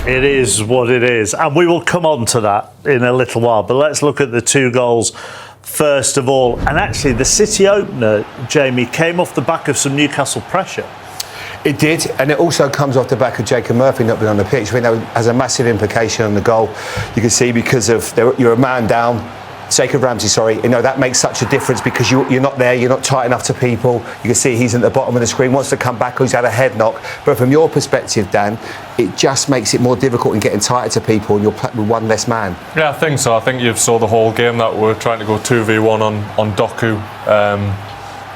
It is what it is. And we will come on to that in a little while. But let's look at the 2 goals first of all. And actually, the City opener, Jamie, came off the back of some Newcastle pressure. It did, and it also comes off the back of Jacob Murphy not being on the pitch. I think that has a massive implication on the goal. You can see because of you're a man down. Jacob Ramsey, sorry, that makes such a difference because you're not there, you're not tight enough to people. You can see he's at the bottom of the screen, wants to come back, or he's had a head knock. But from your perspective, Dan, it just makes it more difficult in getting tighter to people and you're with one less man. Yeah, I think so. I think you saw the whole game that we're trying to go 2v1 on Doku.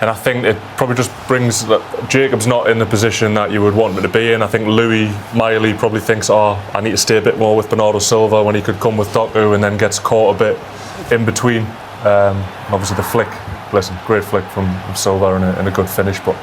And I think it probably just brings that Jacob's not in the position that you would want him to be in. I think Louis Miley probably thinks, I need to stay a bit more with Bernardo Silva when he could come with Doku, and then gets caught a bit in between. Obviously the flick, great flick from Silva and a good finish, but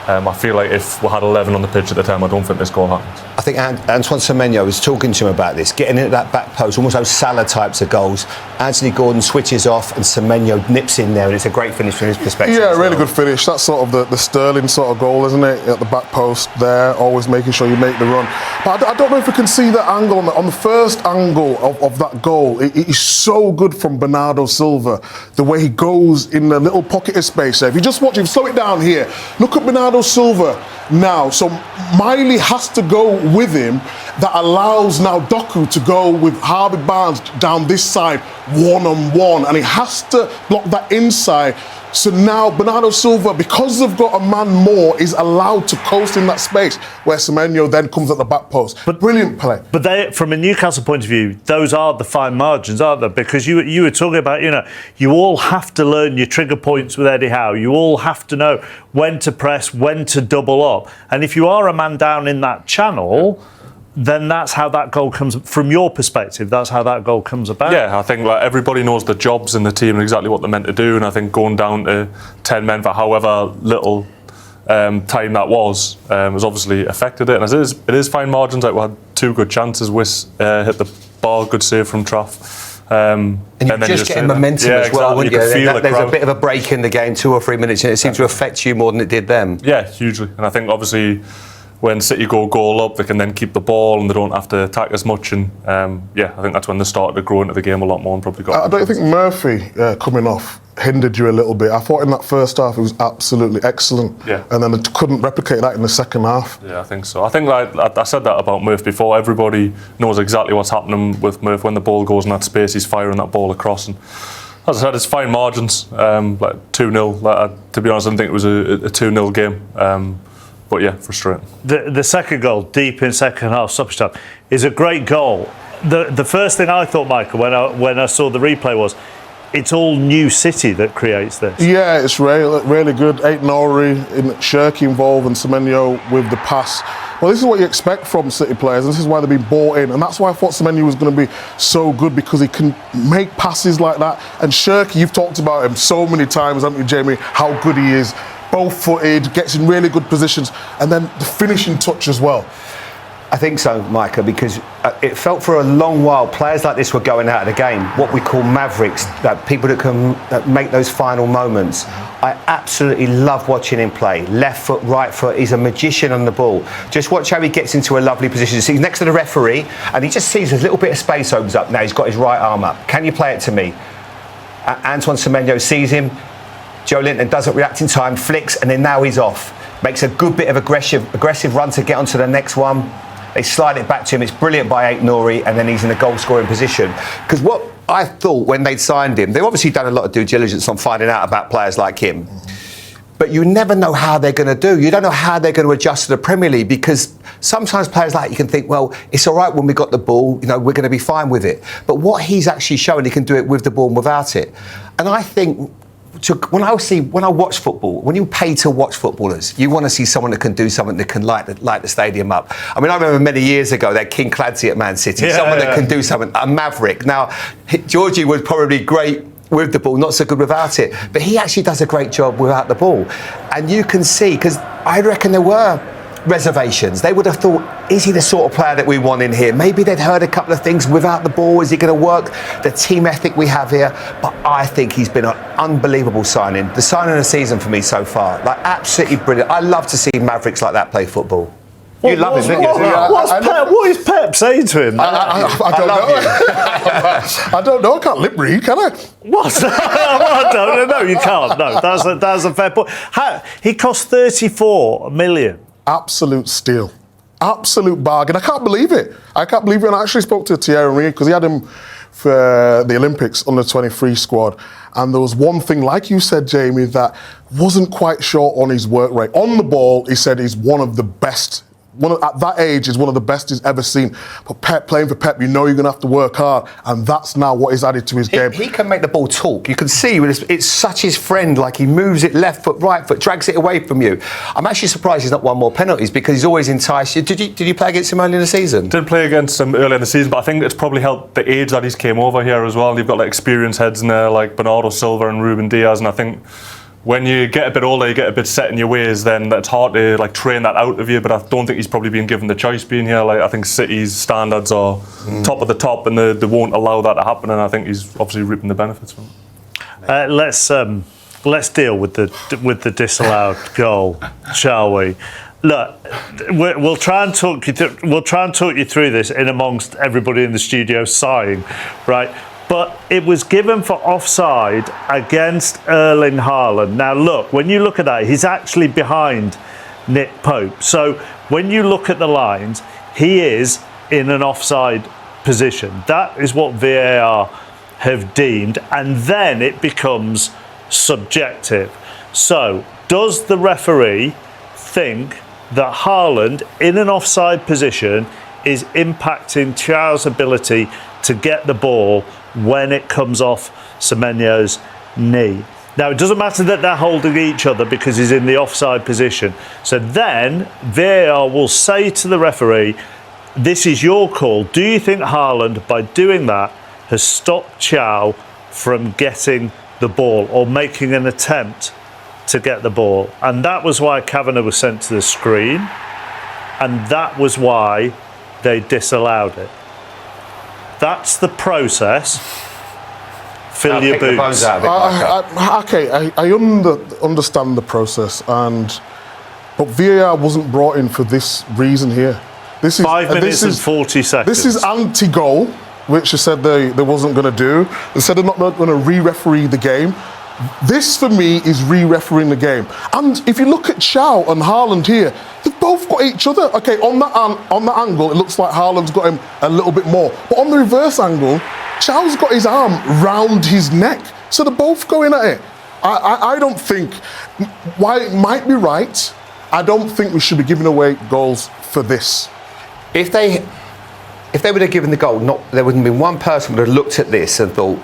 I feel like if we had 11 on the pitch at the time, I don't think this goal happens. I think Antoine Semenyo was talking to him about this, getting into that back post, almost those Salah types of goals. Anthony Gordon switches off and Semenyo nips in there, and it's a great finish from his perspective. Yeah, really good finish. That's sort of the Sterling sort of goal, isn't it? At the back post there, always making sure you make the run. But I don't know if we can see that angle on the first angle of that goal. It is so good from Bernardo Silva, the way he goes in the little pocket of space there. If you just watch him, slow it down here. Look at Bernardo Silva now. So Miley has to go with him. That allows now Doku to go with Harvey Barnes down this side, one-on-one, and he has to block that inside. So now Bernardo Silva, because they've got a man more, is allowed to coast in that space where Semenyo then comes at the back post. But brilliant play. But from a Newcastle point of view, those are the fine margins, aren't they? Because you were talking about, you all have to learn your trigger points with Eddie Howe. You all have to know when to press, when to double up. And if you are a man down in that channel, then that's how that goal comes, from your perspective, that's how that goal comes about. Yeah, I think everybody knows the jobs in the team and exactly what they're meant to do, and I think going down to 10 men for however little time that was has obviously affected it. And it is fine margins. Like, we had 2 good chances. Wiss hit the bar, good save from Trough. And you're just getting momentum as well, wouldn't you? There's a bit of a break in the game, 2 or 3 minutes, and it seemed to affect you more than it did them. Yeah, hugely. And I think obviously when City go goal up, they can then keep the ball and they don't have to attack as much. And I think that's when they started to grow into the game a lot more and probably got. I don't think Murphy coming off hindered you a little bit. I thought in that first half it was absolutely excellent. Yeah. And then they couldn't replicate that in the second half. Yeah, I think so. I think I said that about Murph before. Everybody knows exactly what's happening with Murph when the ball goes in that space. He's firing that ball across. And as I said, it's fine margins. Like 2-0. To be honest, I didn't think it was a 2-0 game. But yeah, frustrating. The second goal, deep in second half stoppage time, is a great goal. The first thing I thought, Michael, when I saw the replay was, it's all New City that creates this. Yeah, it's really good. Ait-Nouri, Cherki involved, and Semenyo with the pass. Well, this is what you expect from City players, and this is why they've been bought in. And that's why I thought Semenyo was going to be so good, because he can make passes like that. And Cherki, you've talked about him so many times, haven't you, Jamie, how good he is. Both-footed, gets in really good positions, and then the finishing touch as well. I think so, Micah, because it felt for a long while players like this were going out of the game, what we call mavericks, people that can make those final moments. I absolutely love watching him play. Left foot, right foot, he's a magician on the ball. Just watch how he gets into a lovely position. He's next to the referee, and he just sees a little bit of space opens up. Now he's got his right arm up. Can you play it to me? Antoine Semenyo sees him. Joe Linton doesn't react in time, flicks, and then now he's off. Makes a good bit of aggressive run to get onto the next one. They slide it back to him. It's brilliant by Ait-Nouri, and then he's in a goal-scoring position. Because what I thought when they'd signed him, they've obviously done a lot of due diligence on finding out about players like him. But you never know how they're going to do. You don't know how they're going to adjust to the Premier League, because sometimes players like you can think, well, it's all right when we got the ball, we're going to be fine with it. But what he's actually shown, he can do it with the ball and without it. And I think when I watch football, when you pay to watch footballers, you want to see someone that can do something that can light the stadium up. I mean, I remember many years ago, that King Clancy at Man City, someone that can do something, a maverick. Now, Georgie was probably great with the ball, not so good without it, but he actually does a great job without the ball. And you can see, because I reckon there were reservations. They would have thought, is he the sort of player that we want in here? Maybe they'd heard a couple of things without the ball. Is he going to work the team ethic we have here? But I think he's been an unbelievable signing. The signing of the season for me so far. Like, absolutely brilliant. I love to see mavericks like that play football. You love him, don't you? What is Pep saying to him? I don't know. I don't know. I can't lip read, can I? What? I don't know. You can't. No, that's a fair point. He cost 34 million. Absolute steal. Absolute bargain. I can't believe it. And I actually spoke to Thierry Henry because he had him for the Olympics under 23 squad. And there was one thing, like you said, Jamie, that wasn't quite sure on his work rate. On the ball, he said he's one of the best. At that age, is one of the best he's ever seen. But playing for Pep, you know you're going to have to work hard, and that's now what he's added to his game. He can make the ball talk. You can see it's such his friend. Like he moves it left foot, right foot, drags it away from you. I'm actually surprised he's not won more penalties because he's always enticed you. Did you play against him early in the season? Did play against him early in the season, but I think it's probably helped the age that he's came over here as well. You've got like experienced heads in there like Bernardo Silva and Ruben Diaz, and I think when you get a bit older, you get a bit set in your ways, then it's hard to like train that out of you. But I don't think he's probably been given the choice being here. Like I think City's standards are top of the top, and they won't allow that to happen. And I think he's obviously reaping the benefits from it. Let's deal with the disallowed goal, shall we? Look, we'll try and talk you through this in amongst everybody in the studio sighing, right? But it was given for offside against Erling Haaland. Now look, when you look at that, he's actually behind Nick Pope. So when you look at the lines, he is in an offside position. That is what VAR have deemed, and then it becomes subjective. So does the referee think that Haaland in an offside position is impacting Thiago's ability to get the ball when it comes off Semenyo's knee? Now, it doesn't matter that they're holding each other because he's in the offside position. So then VAR will say to the referee, this is your call. Do you think Haaland, by doing that, has stopped Thiago from getting the ball or making an attempt to get the ball? And that was why Kavanagh was sent to the screen, and that was why they disallowed it. That's the process. Fill your boots. I understand the process, but VAR wasn't brought in for this reason here. This is 5 minutes and 40 seconds. This is anti-goal, which they said they wasn't going to do. They said they're not going to re-referee the game. This, for me, is re-refereeing the game. And if you look at Thiago and Haaland here, they've both got each other. Okay, on that angle, it looks like Haaland's got him a little bit more. But on the reverse angle, Thiago's got his arm round his neck. So they're both going at it. I don't think, while it might be right, I don't think we should be giving away goals for this. If they would have given the goal, there wouldn't have been one person would have looked at this and thought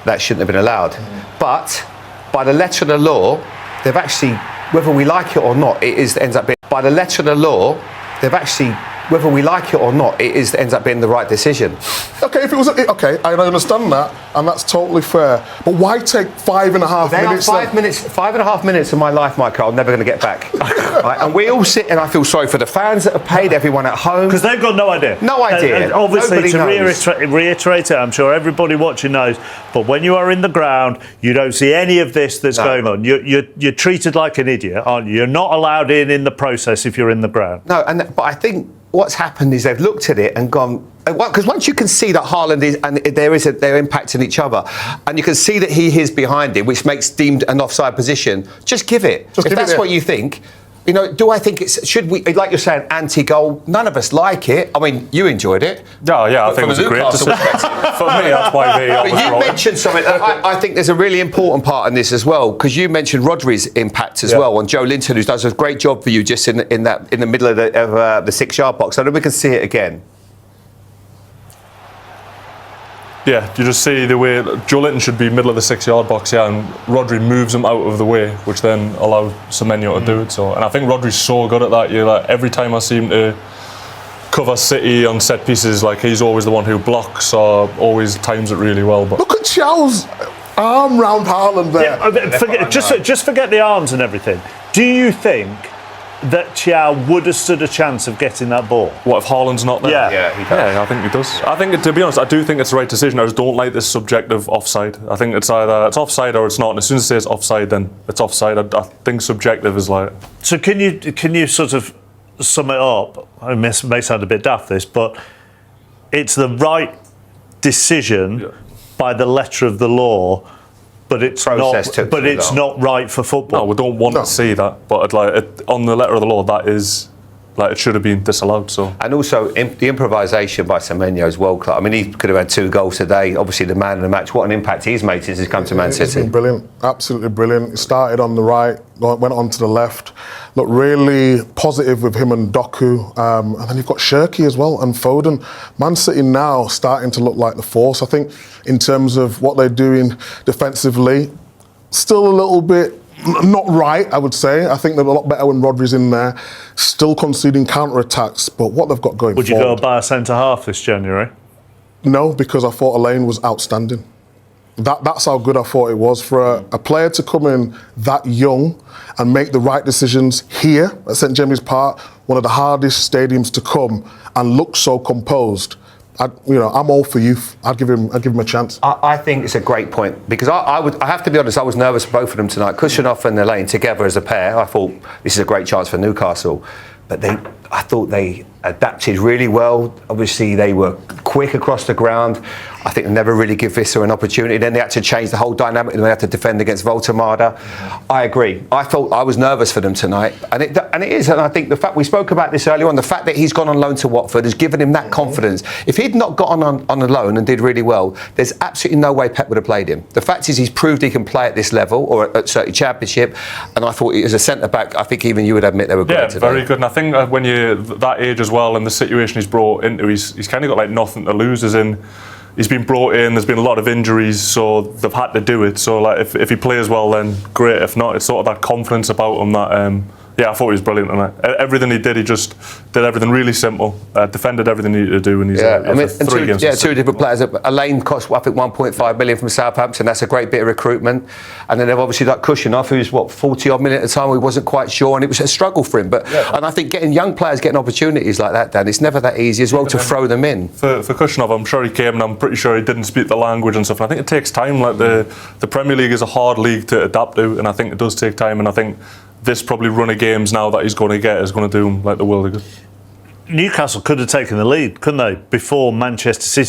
that shouldn't have been allowed. But by the letter of the law, they've actually, whether we like it or not, ends up being, by the letter of the law, they've actually, whether we like it or not, ends up being the right decision. Okay, if it was, okay, I understand that, and that's totally fair. But why take 5.5 minutes? 5.5 minutes of my life, Michael, I'm never going to get back. Right? And we all sit, and I feel sorry for the fans that have paid, everyone at home. Because they've got no idea. No idea. And obviously, Nobody to reiterate it, I'm sure everybody watching knows, but when you are in the ground, you don't see any of this that's going on. You're treated like an idiot, aren't you? You're not allowed in the process if you're in the ground. No, but I think what's happened is they've looked at it and gone, because once you can see that Haaland is, and they're impacting each other, and you can see that he is behind it, which makes deemed an offside position, just give it. If that's what you think. You know, do I think should we, like you're saying, anti-goal? None of us like it. I mean, you enjoyed it. Yeah, I think it was a great decision. For me, that's why VAR was But you wrong. mentioned something. I think there's a really important part in this as well, because you mentioned Rodri's impact as well on Joe Linton, who does a great job for you just in the middle of the 6-yard box. I know we can see it again. Yeah, you just see the way Joe Linton should be middle of the 6-yard box, and Rodri moves him out of the way, which then allows Semenyo to do it. So, and I think Rodri's so good at that. Like, every time I see him to cover City on set pieces, like he's always the one who blocks or always times it really well. But look at Thiago's arm round Haaland there. Yeah, just forget the arms and everything. Do you think that Thiago would have stood a chance of getting that ball? What if Haaland's not there? Yeah, he does. Yeah, I think he does. I think, to be honest, I do think it's the right decision. I just don't like this subjective offside. I think it's either it's offside or it's not. And as soon as it says offside, then it's offside. I think subjective is like. So can you sort of sum it up, it may sound a bit daft this, but it's the right decision by the letter of the law, but it's not right for football. No, we don't want to see that, but on the letter of the law, that is. It should have been disallowed. So, and also the improvisation by Semenyo is world class. I mean, he could have had 2 goals today. Obviously, the man of the match. What an impact he's made since he's come to Man City. It's been brilliant, absolutely brilliant. He started on the right, went on to the left. Looked really positive with him and Doku, and then you've got Cherki as well and Foden. Man City now starting to look like the force. I think in terms of what they're doing defensively, still a little bit. Not right, I would say. I think they're a lot better when Rodri's in there. Still conceding counter-attacks, but what they've got going Would you go buy a centre-half this January? No, because I thought Elaine was outstanding. That's how good I thought it was. For a player to come in that young and make the right decisions here at St James's Park, one of the hardest stadiums to come, and look so composed. I'm all for youth. I'd give him a chance. I think it's a great point because I have to be honest. I was nervous for both of them tonight. Kushinov and Elaine together as a pair. I thought this is a great chance for Newcastle, but I thought they adapted really well. Obviously, they were quick across the ground. I think they never really give Vissa an opportunity. Then they had to change the whole dynamic. They had to defend against Voltemada. I agree. I was nervous for them tonight, and it is. And I think the fact we spoke about this earlier on, the fact that he's gone on loan to Watford has given him that confidence. If he'd not got on a loan and did really well, there's absolutely no way Pep would have played him. The fact is, he's proved he can play at this level or at certainly Championship. And I thought as a centre back, I think even you would admit they were great today. Very good. And I think when you're that age as well, and the situation he's brought into, he's kind of got nothing to lose. As in, he's been brought in. There's been a lot of injuries, so they've had to do it. So if he plays well, then great. If not, it's sort of that confidence about him that. I thought he was brilliant tonight. Everything he did, he just did everything really simple. Defended everything he needed to do, and he's 3 games. 2 different players. Elaine cost I think 1.5 million from Southampton. That's a great bit of recruitment. And then they've obviously got Kushinov, who's 40 odd minutes at the time. He wasn't quite sure, and it was a struggle for him. And I think getting young players getting opportunities like that, Dan, it's never that easy as well to throw them in. For Kushinov, I'm sure he came, and I'm pretty sure he didn't speak the language and stuff. And I think it takes time. The Premier League is a hard league to adapt to, and I think it does take time. And I think this probably run of games now that he's going to get is going to do him the world of good. Newcastle could have taken the lead, couldn't they, before Manchester City